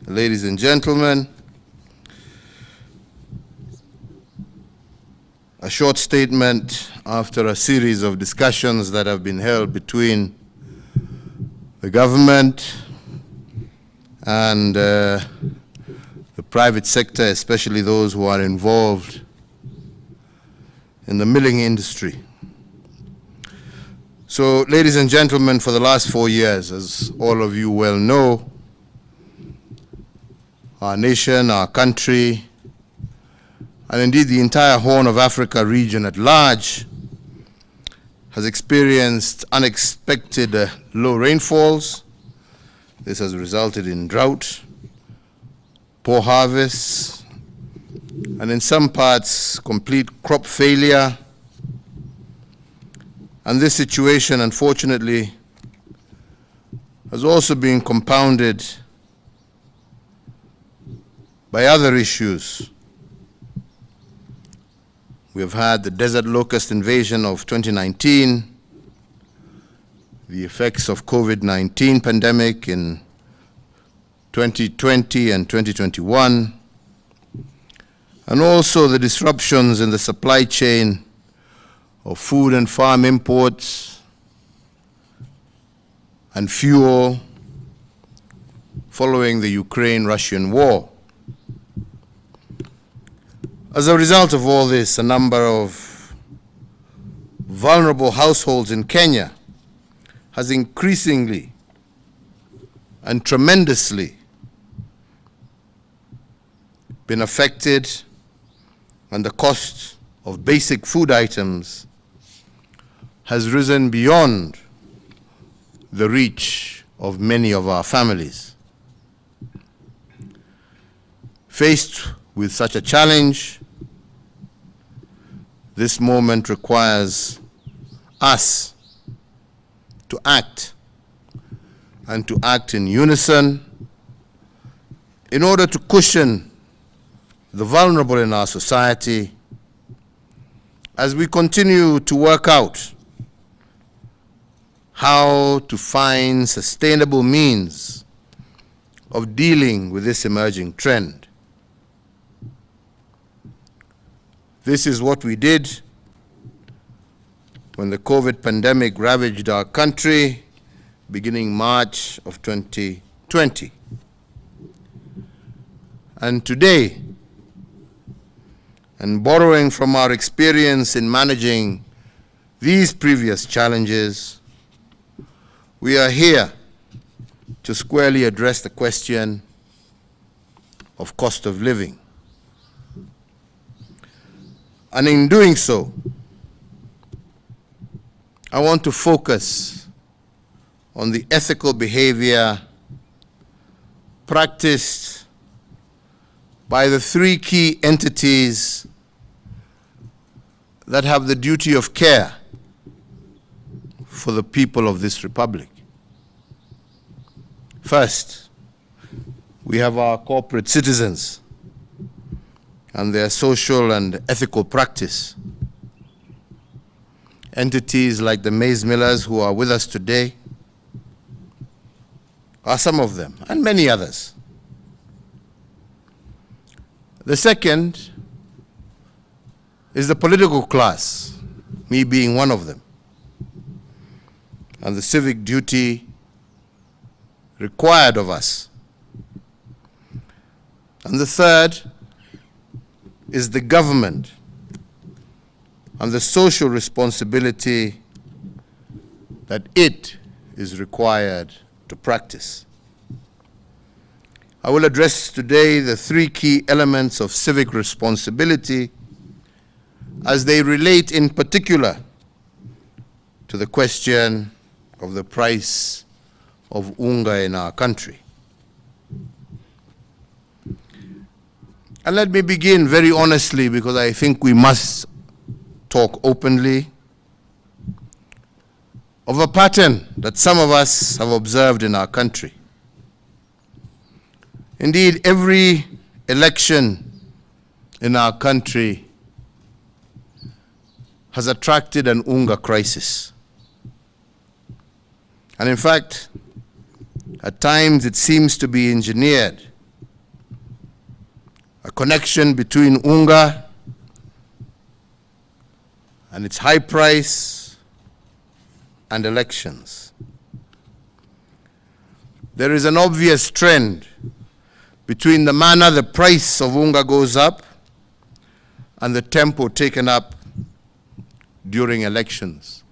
ladies and gentlemen, a short statement after a series of discussions that have been held between the government and the private sector, especially those who are involved in the milling industry. So, ladies and gentlemen, for the last 4 years, as all of you well know, our nation, our country, and indeed the entire Horn of Africa region at large has experienced unexpected low rainfalls. This has resulted in drought, poor harvests, and in some parts, complete crop failure. And this situation, unfortunately, has also been compounded by other issues. We have had the desert locust invasion of 2019, the effects of COVID-19 pandemic in 2020 and 2021, and also the disruptions in the supply chain of food and farm imports and fuel following the Ukraine-Russian war. As a result of all this, a number of vulnerable households in Kenya has increasingly and tremendously been affected, and the cost of basic food items has risen beyond the reach of many of our families. Faced with such a challenge, this moment requires us to act, and to act in unison in order to cushion the vulnerable in our society as we continue to work out how to find sustainable means of dealing with this emerging trend. This is what we did when the COVID pandemic ravaged our country beginning March of 2020. And today, and borrowing from our experience in managing these previous challenges, we are here to squarely address the question of cost of living. And in doing so, I want to focus on the ethical behavior practiced by the three key entities that have the duty of care for the people of this republic. First, we have our corporate citizens and their social and ethical practice. Entities like the maize millers who are with us today are some of them, and many others. The second is the political class, me being one of them, and the civic duty required of us. And the third is the government and the social responsibility that it is required to practice. I will address today the three key elements of civic responsibility as they relate in particular to the question of the price of unga in our country. And let me begin very honestly, because I think we must talk openly of a pattern that some of us have observed in our country. Indeed, every election in our country has attracted an unga crisis. And in fact, at times it seems to be engineered a connection between unga and its high price and elections. There is an obvious trend between the manner the price of unga goes up and the tempo taken up during elections.